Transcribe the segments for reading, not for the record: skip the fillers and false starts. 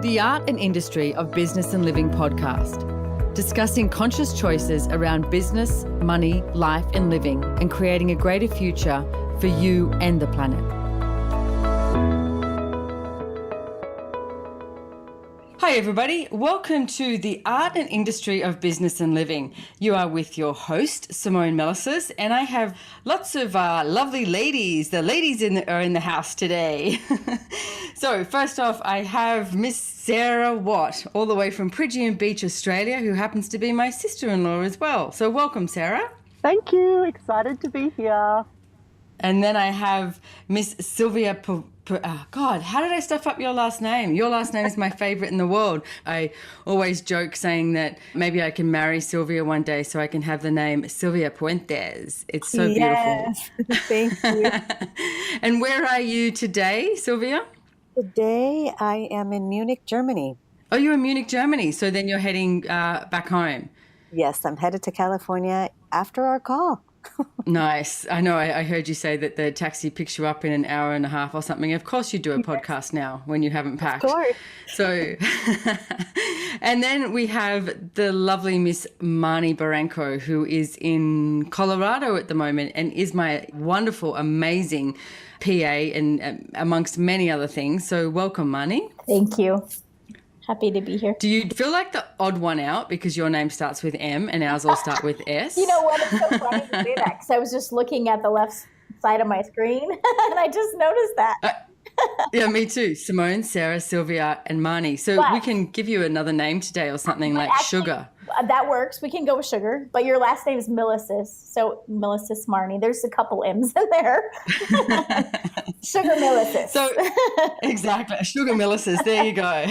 the Art and Industry of Business and Living podcast, discussing conscious choices around business, money, life and living, and creating a greater future for you and the planet. Hi everybody, welcome to the Art and Industry of Business and Living. You are with your host, Simone, and I have lots of lovely ladies. The ladies are in the house today. So first off, I have Miss Sara Watt, all the way from Pridgeon Beach, Australia, who happens to be my sister-in-law as well. So welcome, Sara. Thank you. Excited to be here. And then I have Miss Sylvia. God, how did I stuff up your last name? Your last name is my favorite in the world. I always joke saying that maybe I can marry Sylvia one day so I can have the name Sylvia Puentes. It's so yes. beautiful. Thank you. And where are you today, Sylvia? Today I am in Munich, Germany. Oh, you're in Munich, Germany. So then you're heading back home. Yes, I'm headed to California after our call. Nice. I know I heard you say that the taxi picks you up in an hour and a half or something. Of course you do a podcast now when you haven't packed. Of course. So, and then we have the lovely Miss Marnie Barranco, who is in Colorado at the moment and is my wonderful, amazing PA and amongst many other things. So welcome, Marnie. Thank you. Happy to be here. Do you feel like the odd one out because your name starts with M and ours all start with S? You know what? It's so funny to say that because I was just looking at the left side of my screen and I just noticed that. Yeah, me too. Simone, Sara, Sylvia, and Marnie. So we can give you another name today or something like actually, Sugar. That works. We can go with Sugar. But your last name is Milasas. So Milasas Marnie. There's a couple M's in there. Sugar Milasas. So exactly. Sugar Milasas. There you go.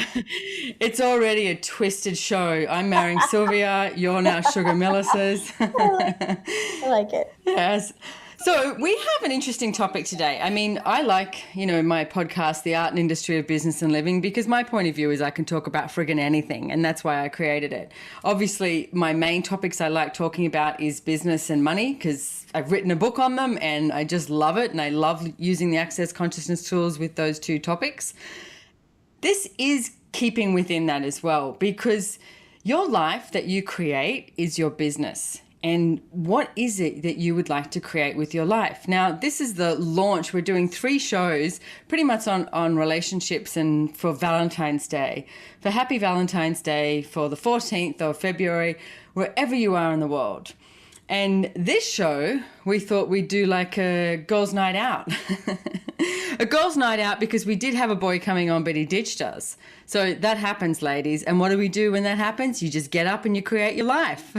It's already a twisted show. I'm marrying Sylvia. You're now Sugar Milasas. I like it. Yes. So we have an interesting topic today. I mean, I like, my podcast, The Art and Industry of Business and Living, because my point of view is I can talk about friggin' anything, and that's why I created it. Obviously, my main topics I like talking about is business and money, because I've written a book on them and I just love it, and I love using the Access Consciousness tools with those two topics. This is keeping within that as well, because your life that you create is your business. And what is it that you would like to create with your life? Now, this is the launch. We're doing 3 shows pretty much on relationships and for Valentine's Day, for Happy Valentine's Day, for the 14th of February, wherever you are in the world. And this show, we thought we'd do like a girls' night out. A girls' night out because we did have a boy coming on, but he ditched us. So that happens, ladies. And what do we do when that happens? You just get up and you create your life.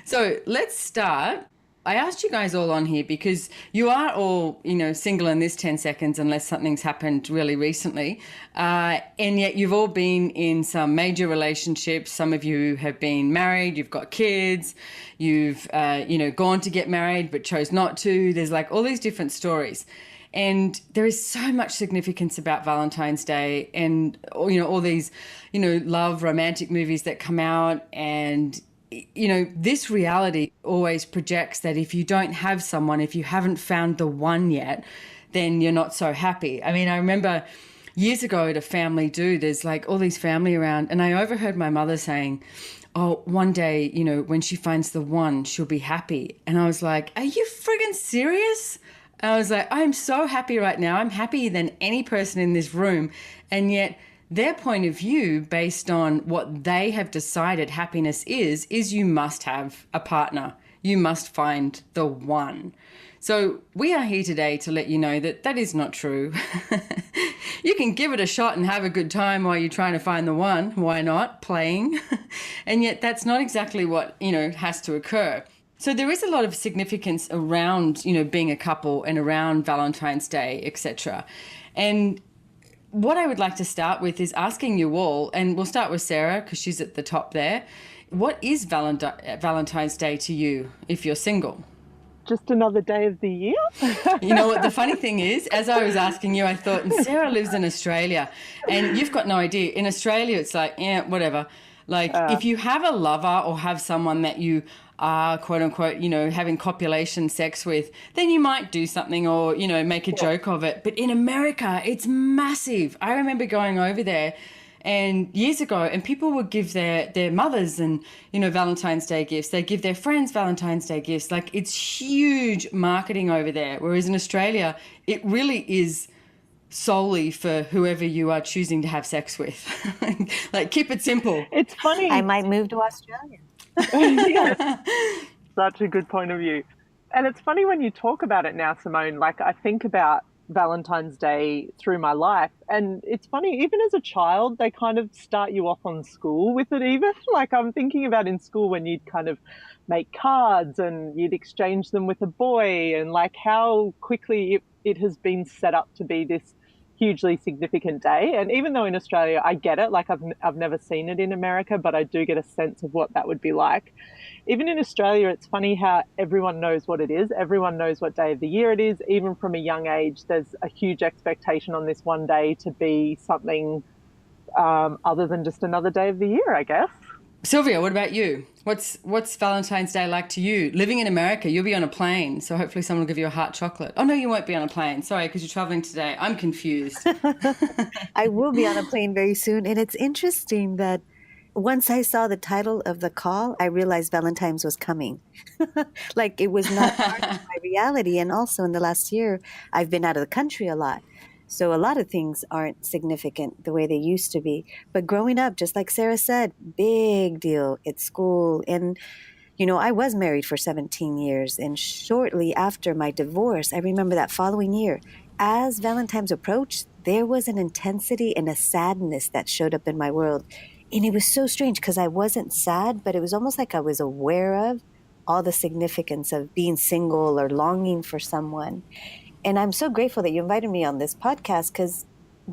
So let's start. I asked you guys all on here because you are all, single in this 10 seconds unless something's happened really recently. And yet you've all been in some major relationships. Some of you have been married, you've got kids, you've, gone to get married but chose not to. There's like all these different stories. And there is so much significance about Valentine's Day and, all these, love romantic movies that come out. And this reality always projects that if you don't have someone, if you haven't found the one yet, then you're not so happy. I mean, I remember years ago at a family do, there's like all these family around, and I overheard my mother saying, oh, one day, when she finds the one, she'll be happy. And I was like, are you friggin' serious? And I was like, I'm so happy right now. I'm happier than any person in this room. And yet their point of view, based on what they have decided happiness is you must have a partner. You must find the one. So we are here today to let you know that that is not true. You can give it a shot and have a good time while you're trying to find the one. Why not? Playing. And yet that's not exactly what, has to occur. So there is a lot of significance around, being a couple and around Valentine's Day, etc. And what I would like to start with is asking you all, and we'll start with Sara because she's at the top there. What is Valentine's Day to you if you're single? Just another day of the year. You know what the funny thing is, as I was asking you, I thought, and Sara lives in Australia and you've got no idea. In Australia, it's like, whatever. Like if you have a lover or have someone that you are quote unquote, having copulation sex with, then you might do something or, make a joke of it. But in America, it's massive. I remember going over there and years ago, and people would give their mothers and, Valentine's Day gifts. They give their friends Valentine's Day gifts. Like, it's huge marketing over there. Whereas in Australia, it really is solely for whoever you are choosing to have sex with. Like, keep it simple. It's funny. I might move to Australia. Yeah, such a good point of view. And it's funny when you talk about it now, Simone, like I think about Valentine's Day through my life. And it's funny, even as a child, they kind of start you off on school with it even. Like I'm thinking about in school when you'd kind of make cards and you'd exchange them with a boy, and like how quickly it has been set up to be this hugely significant day. And even though in Australia I get it, like I've never seen it in America, but I do get a sense of what that would be like. Even in Australia, it's funny how everyone knows what it is. Everyone knows what day of the year it is. Even from a young age, there's a huge expectation on this one day to be something other than just another day of the year, I guess. Sylvia, what about you? What's Valentine's Day like to you? Living in America, you'll be on a plane, so hopefully someone will give you a heart chocolate. Oh, no, you won't be on a plane. Sorry, because you're traveling today. I'm confused. I will be on a plane very soon. And it's interesting that once I saw the title of the call, I realized Valentine's was coming. Like it was not part of my reality. And also in the last year, I've been out of the country a lot. So a lot of things aren't significant the way they used to be. But growing up, just like Sara said, big deal at school. And, I was married for 17 years. And shortly after my divorce, I remember that following year, as Valentine's approached, there was an intensity and a sadness that showed up in my world. And it was so strange because I wasn't sad, but it was almost like I was aware of all the significance of being single or longing for someone. And I'm so grateful that you invited me on this podcast because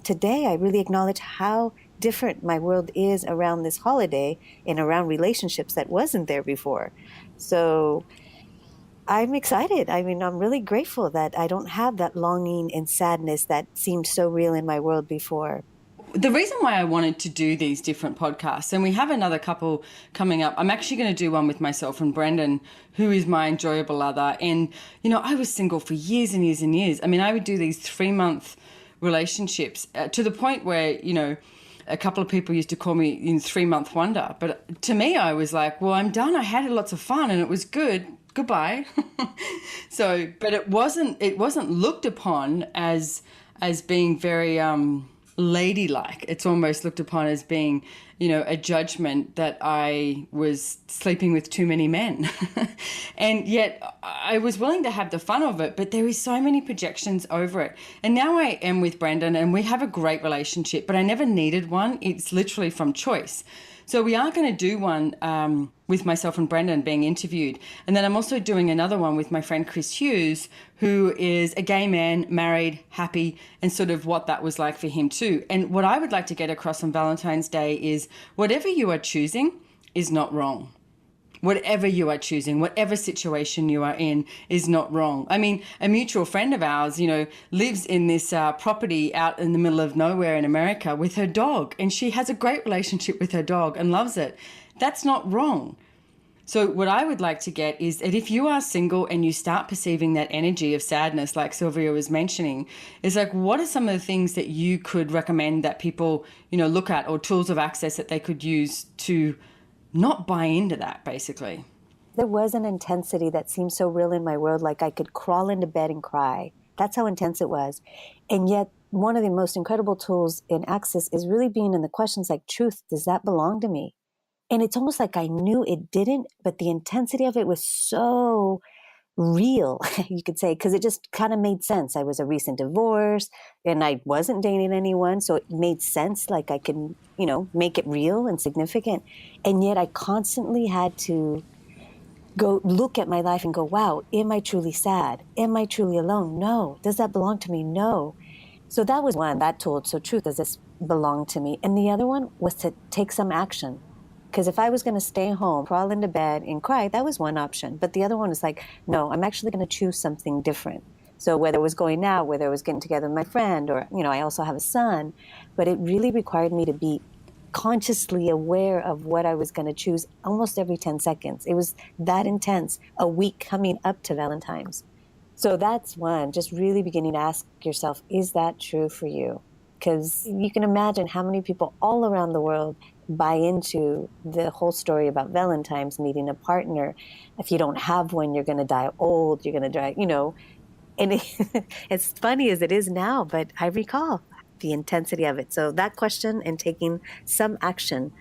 today I really acknowledge how different my world is around this holiday and around relationships that wasn't there before. So I'm excited. I mean, I'm really grateful that I don't have that longing and sadness that seemed so real in my world before. The reason why I wanted to do these different podcasts, and we have another couple coming up. I'm actually going to do one with myself and Brendan, who is my enjoyable other. And, I was single for years and years and years. I mean, I would do these 3-month relationships to the point where, a couple of people used to call me 3-month wonder. But to me, I was like, well, I'm done. I had lots of fun and it was good. Goodbye. But it wasn't looked upon as being very, ladylike. It's almost looked upon as being, a judgment that I was sleeping with too many men. And yet I was willing to have the fun of it, but there is so many projections over it. And now I am with Brendan and we have a great relationship, but I never needed one. It's literally from choice. So we are going to do one with myself and Brendan being interviewed. And then I'm also doing another one with my friend Chris Hughes, who is a gay man, married, happy, and sort of what that was like for him too. And what I would like to get across on Valentine's Day is whatever you are choosing is not wrong. Whatever you are choosing, whatever situation you are in is not wrong. I mean, a mutual friend of ours, lives in this property out in the middle of nowhere in America with her dog, and she has a great relationship with her dog and loves it. That's not wrong. So what I would like to get is that if you are single and you start perceiving that energy of sadness, like Sylvia was mentioning, is like, what are some of the things that you could recommend that people, look at, or tools of access that they could use to not buy into that, basically? There was an intensity that seemed so real in my world, like I could crawl into bed and cry. That's how intense it was. And yet, one of the most incredible tools in access is really being in the questions like, truth, does that belong to me? And it's almost like I knew it didn't, but the intensity of it was so real, you could say, because it just kind of made sense. I was a recent divorce and I wasn't dating anyone. So it made sense, like I could, make it real and significant. And yet I constantly had to go look at my life and go, wow, am I truly sad? Am I truly alone? No. Does that belong to me? No. So that was one, that told, so truth, does this belong to me? And the other one was to take some action. Because if I was going to stay home, crawl into bed and cry, that was one option. But the other one was like, no, I'm actually going to choose something different. So whether it was going out, whether it was getting together with my friend, or, I also have a son, but it really required me to be consciously aware of what I was going to choose almost every 10 seconds. It was that intense, a week coming up to Valentine's. So that's one, just really beginning to ask yourself, is that true for you? Because you can imagine how many people all around the world buy into the whole story about Valentine's, needing a partner. If you don't have one, you're going to die old, you're going to die, and it's funny as it is now, but I recall the intensity of it. So that question and taking some action.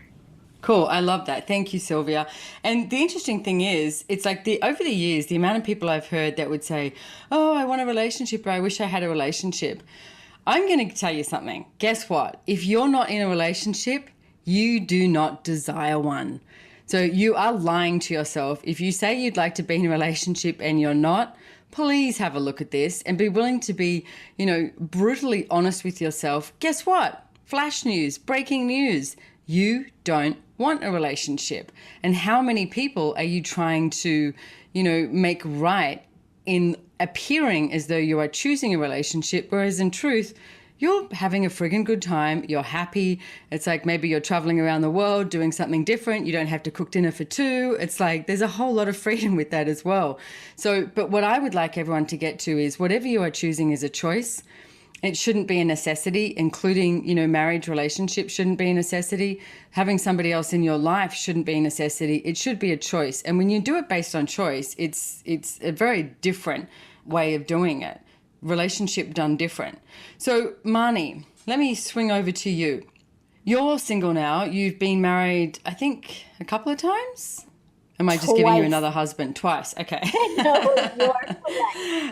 Cool. I love that. Thank you, Sylvia. And the interesting thing is, it's like over the years, the amount of people I've heard that would say, oh, I want a relationship, or I wish I had a relationship. I'm going to tell you something. Guess what? If you're not in a relationship, you do not desire one. So you are lying to yourself. If you say you'd like to be in a relationship and you're not, please have a look at this and be willing to be, brutally honest with yourself. Guess what? Flash news, breaking news. You don't want a relationship. And how many people are you trying to, make right in appearing as though you are choosing a relationship, whereas in truth, you're having a friggin' good time, you're happy. It's like maybe you're traveling around the world doing something different. You don't have to cook dinner for two. It's like there's a whole lot of freedom with that as well. So, but what I would like everyone to get to is whatever you are choosing is a choice. It shouldn't be a necessity, including, marriage relationships shouldn't be a necessity. Having somebody else in your life shouldn't be a necessity. It should be a choice. And when you do it based on choice, it's a very different way of doing it. Relationship done different. So, Marnie, let me swing over to you. You're single now. You've been married, I think, a couple of times? Am I just giving you another husband? Twice. Okay. No, you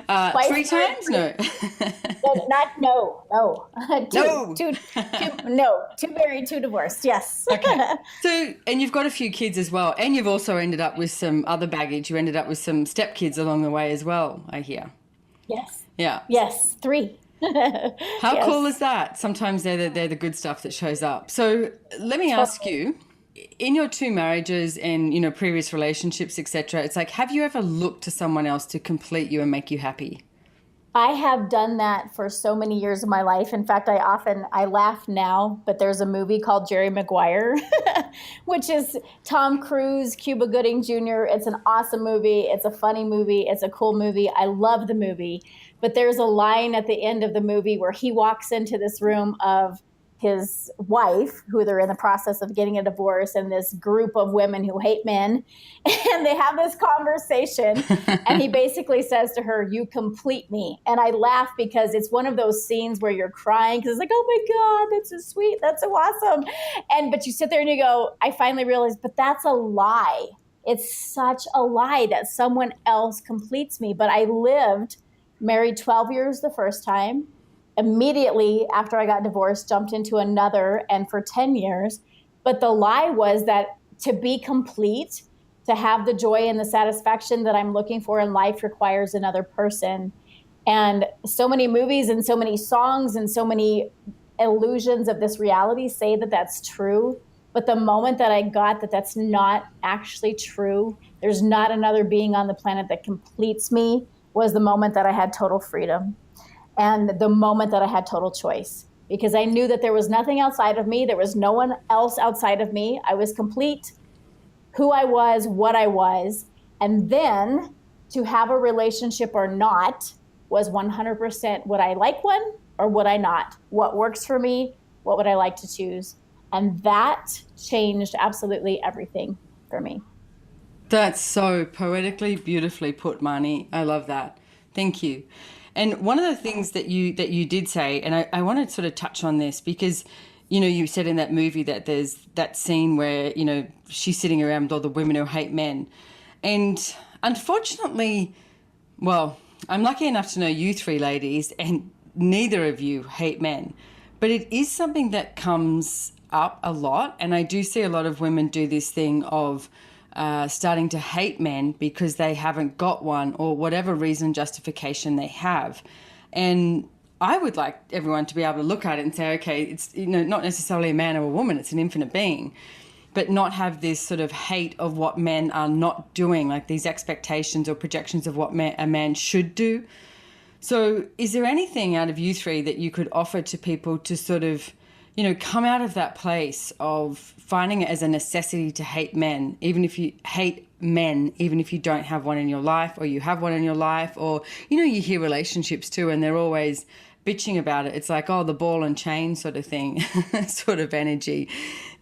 are correct. Three times? No. No. Two married, two divorced. Yes. Okay. So, and you've got a few kids as well. And you've also ended up with some other baggage. You ended up with some stepkids along the way as well, I hear. Yes. Yeah. Yes. 3. How cool is that? Sometimes they're the good stuff that shows up. So let me ask you, in your 2 marriages and, previous relationships, etc., it's like, have you ever looked to someone else to complete you and make you happy? I have done that for so many years of my life. In fact, I laugh now, but there's a movie called Jerry Maguire, which is Tom Cruise, Cuba Gooding Jr. It's an awesome movie. It's a funny movie. It's a cool movie. I love the movie. But there's a line at the end of the movie where he walks into this room of his wife, who they're in the process of getting a divorce, and this group of women who hate men. And they have this conversation. And he basically says to her, "You complete me." And I laugh because it's one of those scenes where you're crying because it's like, oh my God, that's so sweet. That's so awesome. But you sit there and you go, I finally realized, but that's a lie. It's such a lie that someone else completes me. But I lived married 12 years the first time. Immediately after I got divorced, jumped into another, and for 10 years. But the lie was that to be complete, to have the joy and the satisfaction that I'm looking for in life requires another person. And so many movies and so many songs and so many illusions of this reality say that that's true. But the moment that I got that that's not actually true, there's not another being on the planet that completes me, was the moment that I had total freedom. And the moment that I had total choice, because I knew that there was nothing outside of me. There was no one else outside of me. I was complete, who I was, what I was. And then to have a relationship or not was 100% would I like one or would I not? What works for me? What would I like to choose? And that changed absolutely everything for me. That's so poetically, beautifully put, Marnie. I love that. Thank you. And one of the things that you did say, and I want to sort of touch on this because, you said in that movie that there's that scene where, she's sitting around with all the women who hate men. And unfortunately, well, I'm lucky enough to know you 3 ladies, and neither of you hate men. But it is something that comes up a lot. And I do see a lot of women do this thing of starting to hate men because they haven't got one or whatever reason, justification they have. And I would like everyone to be able to look at it and say, okay, it's not necessarily a man or a woman, it's an infinite being, but not have this sort of hate of what men are not doing, like these expectations or projections of what a man should do. So is there anything out of you 3 that you could offer to people to sort of, come out of that place of finding it as a necessity to hate men, even if you hate men, even if you don't have one in your life, or you have one in your life, or, you hear relationships too, and they're always bitching about it. It's like, oh, the ball and chain sort of thing, sort of energy.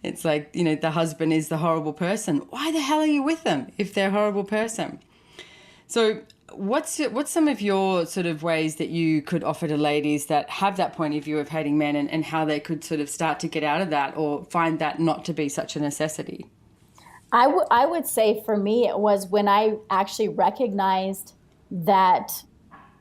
It's like, the husband is the horrible person. Why the hell are you with them if they're a horrible person? So what's some of your sort of ways that you could offer to ladies that have that point of view of hating men, and how they could sort of start to get out of that, or find that not to be such a necessity? I would say for me, it was when I actually recognized that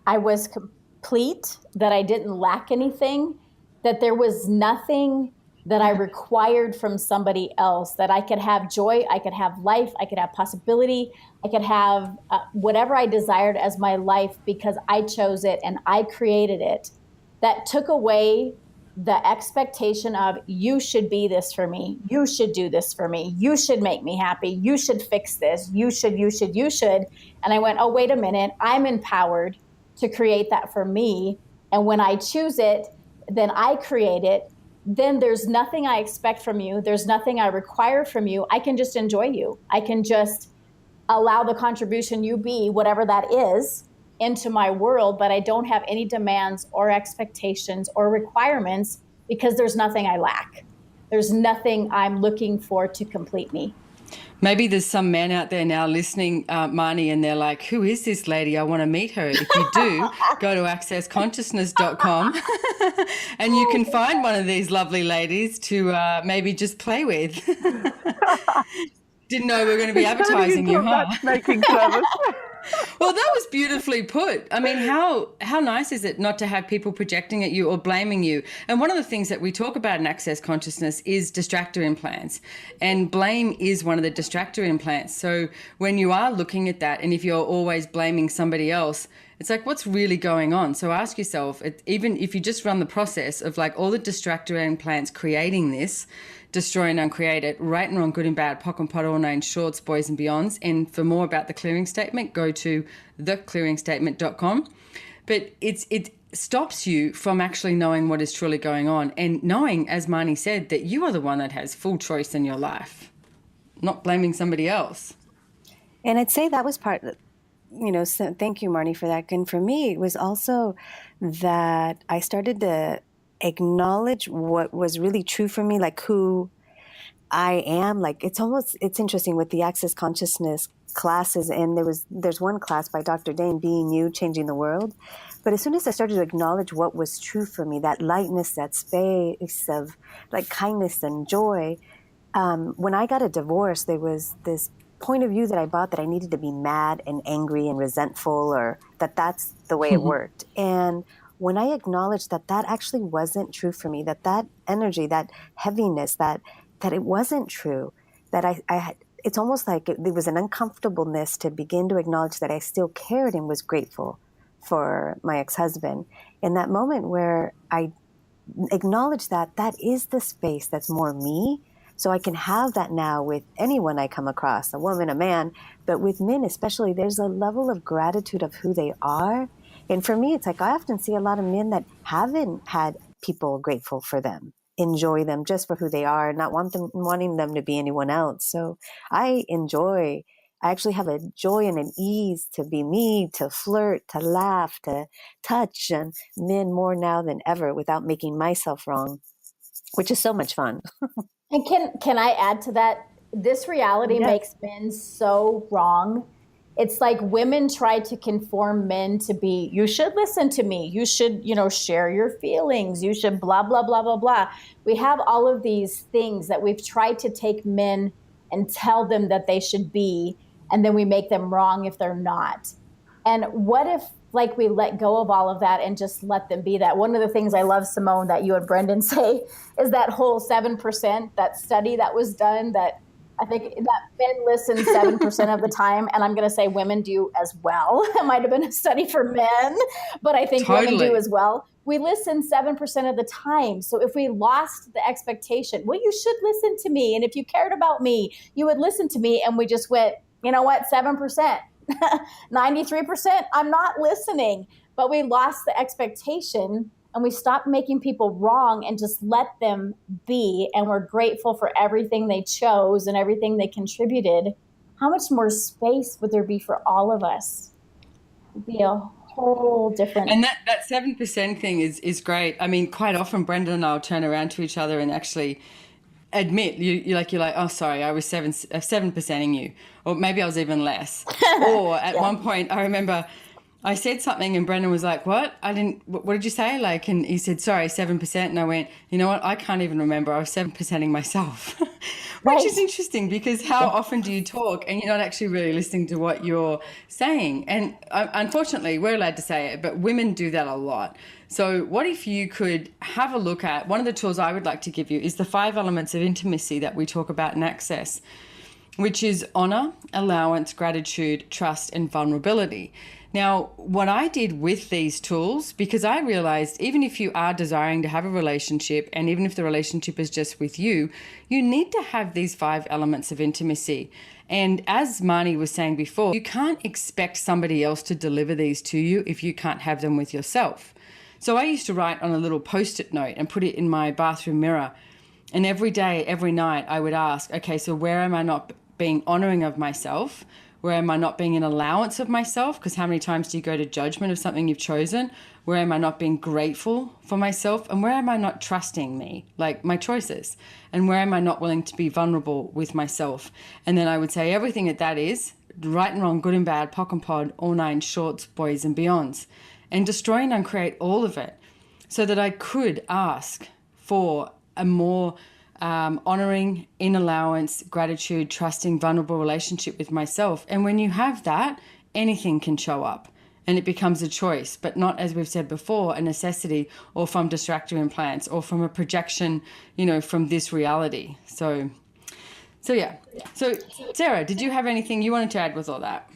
I was complete, that I didn't lack anything, that there was nothing that I required from somebody else, that I could have joy, I could have life, I could have possibility, I could have whatever I desired as my life because I chose it and I created it. That took away the expectation of, you should be this for me, you should do this for me, you should make me happy, you should fix this, you should. And I went, oh, wait a minute, I'm empowered to create that for me. And when I choose it, then I create it. Then there's nothing I expect from you. There's nothing I require from you. I can just enjoy you. I can just allow the contribution you be, whatever that is, into my world, but I don't have any demands or expectations or requirements because there's nothing I lack. There's nothing I'm looking for to complete me. Maybe there's some men out there now listening, Marnie, and they're like, who is this lady? I want to meet her. If you do, go to accessconsciousness.com and you can find one of these lovely ladies to maybe just play with. Didn't know we were going to be advertising you, huh? Matchmaking service. Well, that was beautifully put. I mean, how nice is it not to have people projecting at you or blaming you? And one of the things that we talk about in Access Consciousness is distractor implants. And blame is one of the distractor implants. So when you are looking at that, and if you're always blaming somebody else, it's like, what's really going on? So ask yourself, even if you just run the process of like all the distractor implants creating this, destroy and uncreate it, right and wrong, good and bad, POC and POD, all nine shorts, boys and beyonds. And for more about the clearing statement, go to theclearingstatement.com. But it stops you from actually knowing what is truly going on, and knowing, as Marnie said, that you are the one that has full choice in your life, not blaming somebody else. And I'd say that was part of, so thank you, Marnie, for that. And for me, it was also that I started to acknowledge what was really true for me, like who I am. Like it's interesting with the Access Consciousness classes, and there's one class by Dr. Dane, Being You, Changing the World. But as soon as I started to acknowledge what was true for me, that lightness, that space of like kindness and joy, when I got a divorce, there was this point of view that I bought that I needed to be mad and angry and resentful, or that's the way it worked. And when I acknowledged that actually wasn't true for me, that energy, that heaviness, that it wasn't true, that I had, it's almost like there was an uncomfortableness to begin to acknowledge that I still cared and was grateful for my ex-husband. In that moment where I acknowledged that is the space that's more me, so I can have that now with anyone I come across, a woman, a man, but with men especially, there's a level of gratitude of who they are. And for me, it's like I often see a lot of men that haven't had people grateful for them, enjoy them just for who they are, not wanting them to be anyone else. So I actually have a joy and an ease to be me, to flirt, to laugh, to touch, and men more now than ever without making myself wrong, which is so much fun. And can I add to that? This reality makes men so wrong. It's like women try to conform men to be, you should listen to me. You should, share your feelings. You should blah, blah, blah, blah, blah. We have all of these things that we've tried to take men and tell them that they should be, and then we make them wrong if they're not. And what if we let go of all of that and just let them be that? One of the things I love, Simone, that you and Brendan say is that whole 7%, that study that was done, that I think that men listen 7% of the time, and I'm going to say women do as well. It might have been a study for men, but I think women do as well. We listen 7% of the time. So if we lost the expectation, well, you should listen to me, and if you cared about me, you would listen to me, and we just went, you know what, 7%, 93%, I'm not listening. But we lost the expectation and we stop making people wrong and just let them be, and we're grateful for everything they chose and everything they contributed, how much more space would there be for all of us? It'd be a whole different. And that 7% thing is great. I mean, quite often Brenda and I'll turn around to each other and actually admit you're like, oh, sorry, I was 7%ing you, or maybe I was even less. Or at one point I remember I said something and Brendan was like, what did you say? Like, and he said, sorry, 7%. And I went, you know what? I can't even remember. I was 7%ing myself, which is interesting, because how often do you talk and you're not actually really listening to what you're saying? And unfortunately, we're allowed to say it, but women do that a lot. So what if you could have a look at, one of the tools I would like to give you is the 5 elements of intimacy that we talk about in Access, which is honor, allowance, gratitude, trust, and vulnerability. Now, what I did with these tools, because I realized even if you are desiring to have a relationship, and even if the relationship is just with you, you need to have these 5 elements of intimacy. And as Marnie was saying before, you can't expect somebody else to deliver these to you if you can't have them with yourself. So I used to write on a little Post-it note and put it in my bathroom mirror. And every day, every night, I would ask, okay, so where am I not being honoring of myself? Where am I not being an allowance of myself? Because how many times do you go to judgment of something you've chosen? Where am I not being grateful for myself? And where am I not trusting me, like my choices? And where am I not willing to be vulnerable with myself? And then I would say everything that is, right and wrong, good and bad, POC and POD, all 9 shorts, boys and beyonds, and destroy and uncreate all of it, so that I could ask for a more honoring, in allowance, gratitude, trusting, vulnerable relationship with myself. And when you have that, anything can show up and it becomes a choice, but not, as we've said before, a necessity or from distractor implants or from a projection, from this reality. So yeah. So Sara, did you have anything you wanted to add with all that?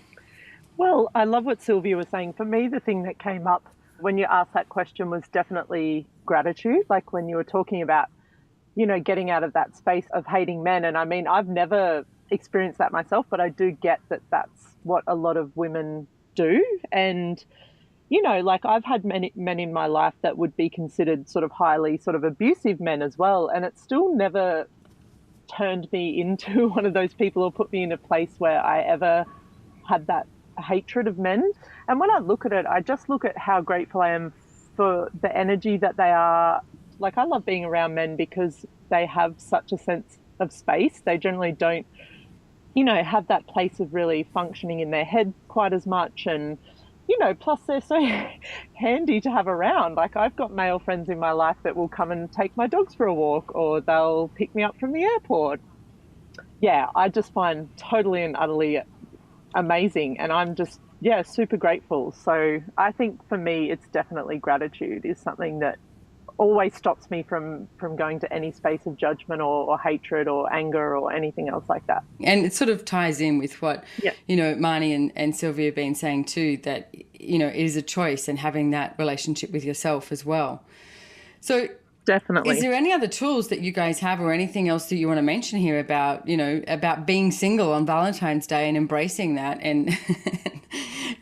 Well, I love what Sylvia was saying. For me, the thing that came up when you asked that question was definitely gratitude. Like when you were talking about getting out of that space of hating men. And I mean, I've never experienced that myself, but I do get that that's what a lot of women do. And, like I've had men in my life that would be considered sort of highly sort of abusive men as well. And it still never turned me into one of those people or put me in a place where I ever had that hatred of men. And when I look at it, I just look at how grateful I am for the energy that they are. Like, I love being around men because they have such a sense of space. They generally don't, have that place of really functioning in their head quite as much. And, plus they're so handy to have around. Like, I've got male friends in my life that will come and take my dogs for a walk, or they'll pick me up from the airport. Yeah, I just find totally and utterly amazing. And I'm just, super grateful. So I think for me, it's definitely gratitude is something that always stops me from going to any space of judgment or hatred or anger or anything else like that. And it sort of ties in with what, Marnie and Sylvia have been saying too, that, it is a choice, and having that relationship with yourself as well. So definitely. Is there any other tools that you guys have, or anything else that you want to mention here about, about being single on Valentine's Day and embracing that and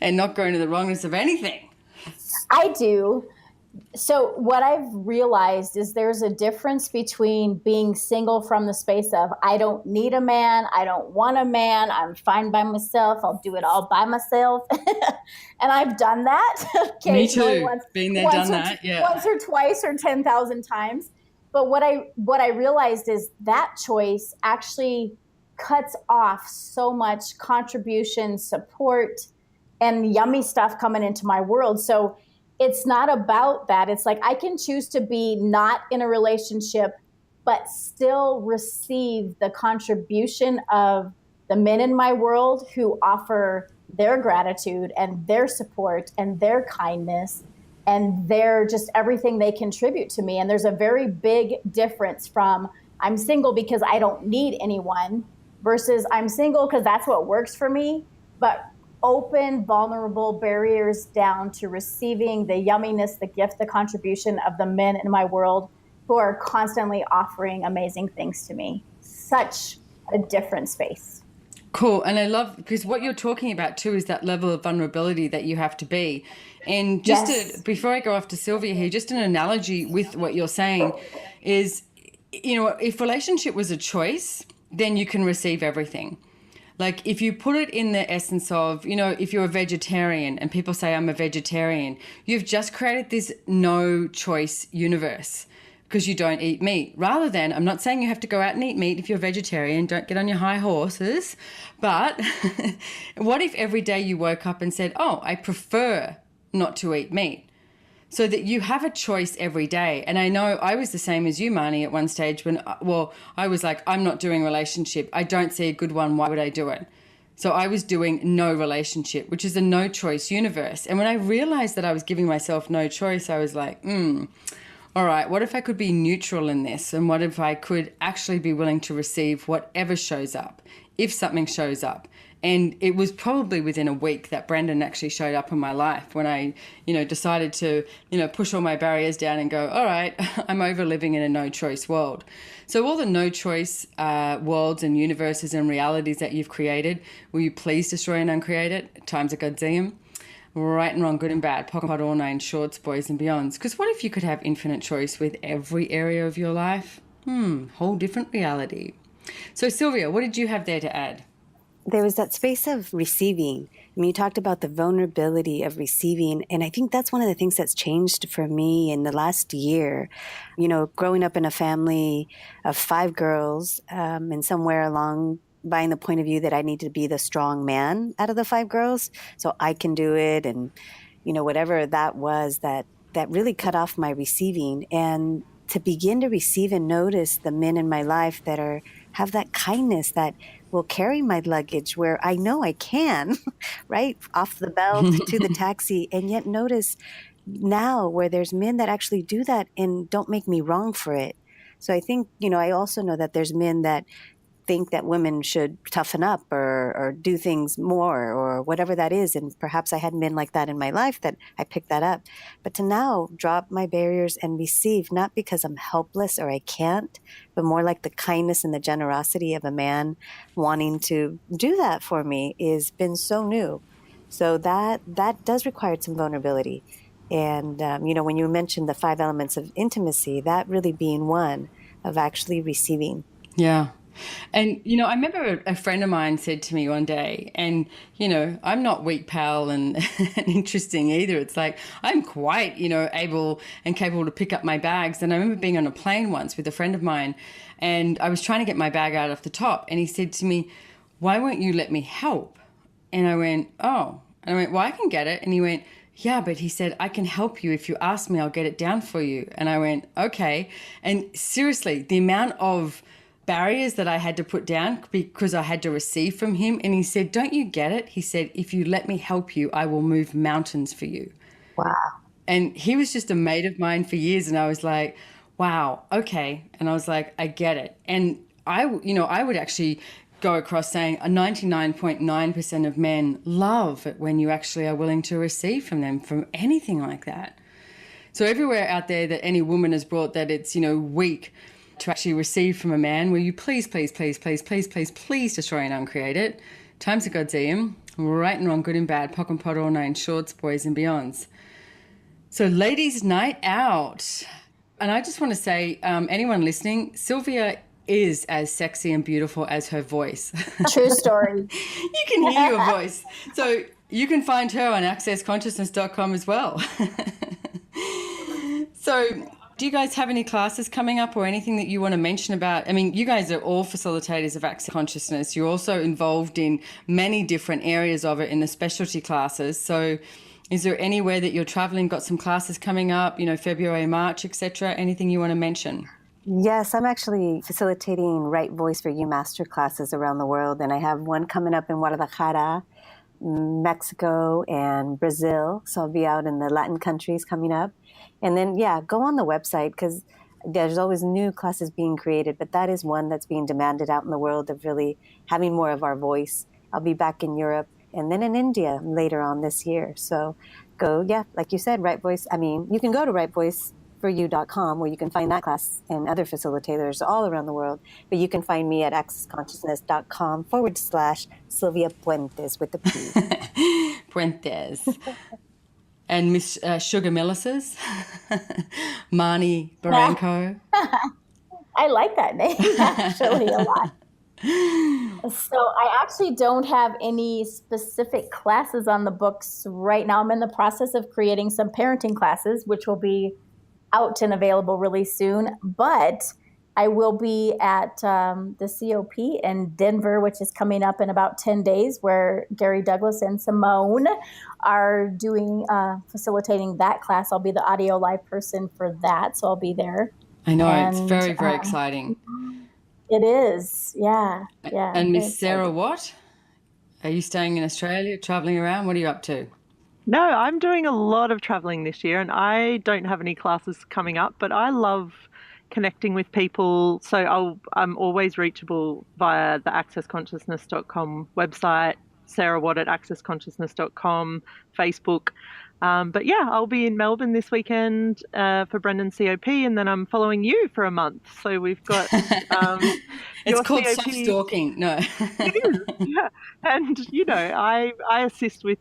and not going to the wrongness of anything? I do. So what I've realized is there's a difference between being single from the space of I don't need a man, I don't want a man, I'm fine by myself, I'll do it all by myself. And I've done that. Me too. Been there, done that. Yeah. Once or twice or 10,000 times. But what I realized is that choice actually cuts off so much contribution, support, and yummy stuff coming into my world. So it's not about that. It's like I can choose to be not in a relationship, but still receive the contribution of the men in my world who offer their gratitude and their support and their kindness and their just everything they contribute to me. And there's a very big difference from I'm single because I don't need anyone versus I'm single because that's what works for me, but open, vulnerable barriers down to receiving the yumminess, the gift, the contribution of the men in my world who are constantly offering amazing things to me. Such a different space. Cool. And I love, because what you're talking about too is that level of vulnerability that you have to be. And just to, Yes. before I go off to Sylvia here, just an analogy with what you're saying is, if relationship was a choice, then you can receive everything. Like if you put it in the essence of, if you're a vegetarian and people say I'm a vegetarian, you've just created this no choice universe because you don't eat meat. Rather than, I'm not saying you have to go out and eat meat if you're a vegetarian, don't get on your high horses, but what if every day you woke up and said, oh, I prefer not to eat meat? So that you have a choice every day. And I know I was the same as you, Marnie, at one stage when, I was like, I'm not doing relationship. I don't see a good one. Why would I do it? So I was doing no relationship, which is a no choice universe. And when I realized that I was giving myself no choice, I was like, all right, what if I could be neutral in this? And what if I could actually be willing to receive whatever shows up, if something shows up? And it was probably within a week that Brendan actually showed up in my life when I, decided to, push all my barriers down and go, all right, I'm over living in a no-choice world. So all the no-choice worlds and universes and realities that you've created, will you please destroy and uncreate it? Times a godzillion. Right and wrong, good and bad, pocket pot, all nine shorts, boys and beyonds. Because what if you could have infinite choice with every area of your life? Whole different reality. So Sylvia, what did you have there to add? There was that space of receiving. I mean, you talked about the vulnerability of receiving. And I think that's one of the things that's changed for me in the last year. Growing up in a family of 5 girls, and somewhere along buying the point of view that I need to be the strong man out of the 5 girls, so I can do it. And, whatever that was, that really cut off my receiving. And to begin to receive and notice the men in my life that have that kindness that will carry my luggage where I know I can, right? Off the belt to the taxi. And yet notice now where there's men that actually do that and don't make me wrong for it. So I think, I also know that there's men that think that women should toughen up or do things more or whatever that is. And perhaps I hadn't been like that in my life that I picked that up. But to now drop my barriers and receive, not because I'm helpless or I can't, but more like the kindness and the generosity of a man wanting to do that for me has been so new. So that does require some vulnerability. And, when you mentioned the 5 elements of intimacy, that really being one of actually receiving. Yeah. And, I remember a friend of mine said to me one day, and, I'm not weak, pal, and, and interesting either. It's like I'm quite, able and capable to pick up my bags. And I remember being on a plane once with a friend of mine, and I was trying to get my bag out off the top. And he said to me, why won't you let me help? And I went, oh. And I went, well, I can get it. And he went, yeah, but he said, I can help you. If you ask me, I'll get it down for you. And I went, okay. And seriously, the amount of barriers that I had to put down because I had to receive from him. And he said, don't you get it? He said, if you let me help you, I will move mountains for you. Wow. And he was just a mate of mine for years. And I was like, wow, okay. And I was like, I get it. And I would actually go across saying 99.9% of men love it when you actually are willing to receive from them from anything like that. So everywhere out there that any woman has brought that it's, weak to actually receive from a man, will you please, please, please, please, please, please, please destroy and uncreate it? Times a godzillion, right and wrong, good and bad, pock and pot, all nine shorts, boys and beyonds. So ladies' night out. And I just want to say, anyone listening, Sylvia is as sexy and beautiful as her voice. True story. You can hear your voice. So you can find her on accessconsciousness.com as well. So do you guys have any classes coming up or anything that you want to mention about? I mean, you guys are all facilitators of Access Consciousness. You're also involved in many different areas of it in the specialty classes. So is there anywhere that you're traveling, got some classes coming up, February, March, etc.? Anything you want to mention? Yes, I'm actually facilitating Right Voice for You master classes around the world. And I have one coming up in Guadalajara, Mexico, and Brazil. So I'll be out in the Latin countries coming up. And then, go on the website because there's always new classes being created. But that is one that's being demanded out in the world of really having more of our voice. I'll be back in Europe and then in India later on this year. So go, like you said, Right Voice. I mean, you can go to Right Voice accessforyou.com, where you can find that class and other facilitators all around the world. But you can find me at accessconsciousness.com/Sylvia Puentes with the P. Puentes. And Miss Sugar Milasas, Marnie Barranco. I like that name actually a lot. So I actually don't have any specific classes on the books right now. I'm in the process of creating some parenting classes, which will be out and available really soon. But I will be at the COP in Denver, which is coming up in about 10 days, where Gary Douglas and Simone are doing facilitating that class. I'll be the audio live person for that, so I'll be there. I know, it's very, very exciting. It is, yeah. And Miss Sara, what? Are you staying in Australia, traveling around? What are you up to? No, I'm doing a lot of traveling this year, and I don't have any classes coming up, but I love connecting with people. So I'm always reachable via the accessconsciousness.com website, Sara Watt at accessconsciousness.com, Facebook. But yeah, I'll be in Melbourne this weekend for Brendan's COP, and then I'm following you for a month. So we've got it's called COP. Soft stalking. No, it is. Yeah, and I assist with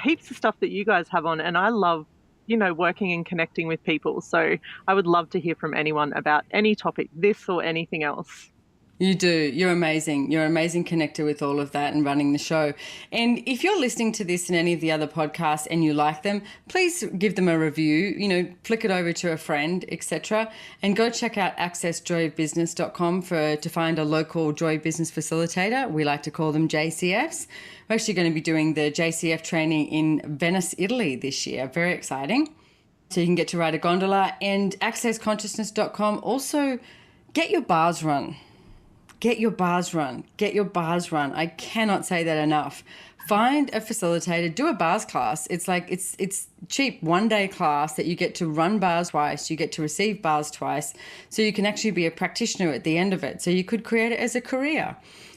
heaps of stuff that you guys have on, and I love working and connecting with people. So I would love to hear from anyone about any topic, this or anything else. You do. You're amazing. You're an amazing connector with all of that and running the show. And if you're listening to this and any of the other podcasts and you like them, please give them a review, flick it over to a friend, etc. And go check out accessjoybusiness.com to find a local joy business facilitator. We like to call them JCFs. We're actually going to be doing the JCF training in Venice, Italy this year. Very exciting. So you can get to ride a gondola. And accessconsciousness.com, also get your bars run. Get your bars run. Get your bars run. I cannot say that enough. Find a facilitator, do a bars class. It's like it's cheap, 1-day class that you get to run bars twice, you get to receive bars twice, so you can actually be a practitioner at the end of it. So you could create it as a career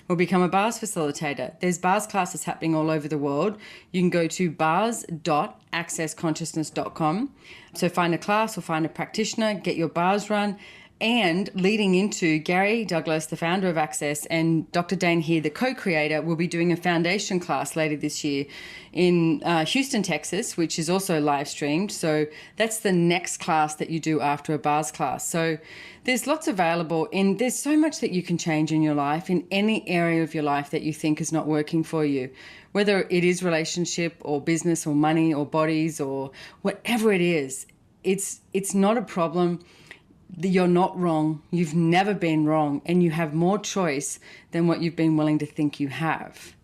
or become a bars facilitator. There's bars classes happening all over the world. You can go to bars.accessconsciousness.com. So find a class or find a practitioner, get your bars run. And leading into Gary Douglas, the founder of Access, and Dr. Dane here, the co-creator, will be doing a foundation class later this year in Houston, Texas, which is also live streamed. So that's the next class that you do after a bars class. So there's lots available, and there's so much that you can change in your life, in any area of your life that you think is not working for you, whether it is relationship or business or money or bodies or whatever it is. It's not a problem. You're not wrong. You've never been wrong, and you have more choice than what you've been willing to think you have.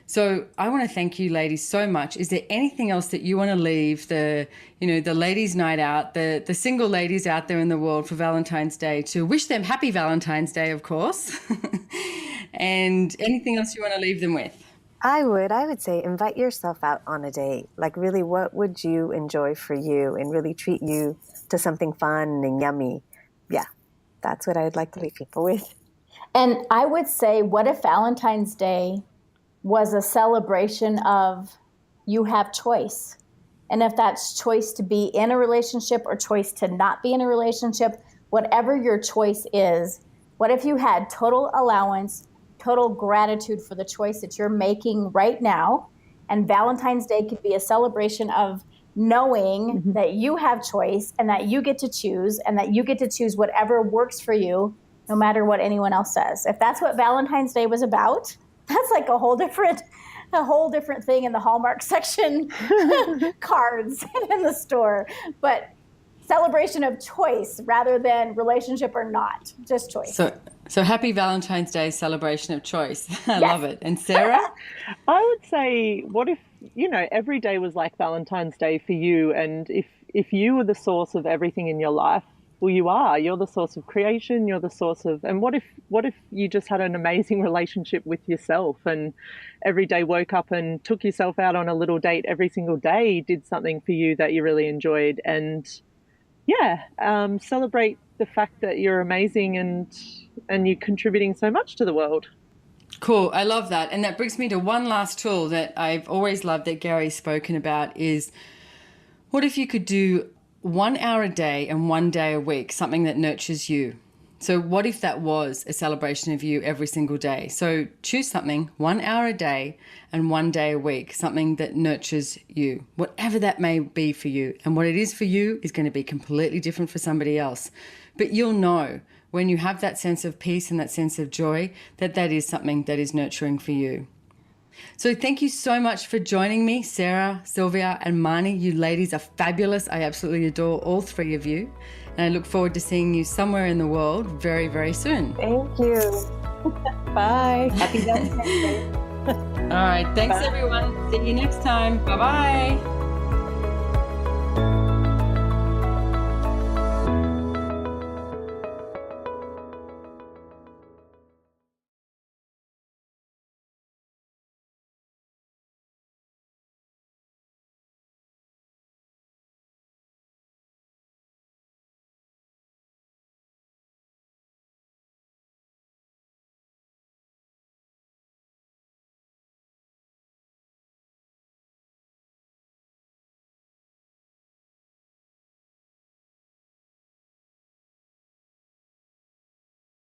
So I want to thank you ladies so much. Is there anything else that you want to leave the ladies' night out, the single ladies out there in the world for Valentine's Day, to wish them happy Valentine's Day, of course, and anything else you want to leave them with? I would say invite yourself out on a date. Like, really, what would you enjoy for you, and really treat you to something fun and yummy. Yeah, that's what I would like to leave people with. And I would say, what if Valentine's Day was a celebration of you have choice? And if that's choice to be in a relationship or choice to not be in a relationship, whatever your choice is, what if you had total allowance, total gratitude for the choice that you're making right now? And Valentine's Day could be a celebration of knowing that you have choice and that you get to choose, and that you get to choose whatever works for you, no matter what anyone else says. If that's what Valentine's Day was about, that's like a whole different thing in the Hallmark section cards in the store. But celebration of choice rather than relationship or not, just choice. So happy Valentine's Day celebration of choice. I love it. And Sara? I would say, what if, every day was like Valentine's Day for you, and if you were the source of everything in your life, well, you're the source of creation, you're the source of, and what if you just had an amazing relationship with yourself, and every day woke up and took yourself out on a little date every single day, did something for you that you really enjoyed, and celebrate the fact that you're amazing and you're contributing so much to the world. Cool. I love that. And that brings me to one last tool that I've always loved that Gary's spoken about is, what if you could do 1 hour a day and 1 day a week, something that nurtures you. So what if that was a celebration of you every single day? So choose something, 1 hour a day and 1 day a week, something that nurtures you, whatever that may be for you. And what it is for you is going to be completely different for somebody else. But you'll know when you have that sense of peace and that sense of joy that that is something that is nurturing for you. So thank you so much for joining me, Sara, Sylvia and Marnie. You ladies are fabulous. I absolutely adore all three of you. And I look forward to seeing you somewhere in the world very, very soon. Thank you. Bye. Happy Valentine's Day. All right. Thanks, everyone. See you next time. Bye-bye.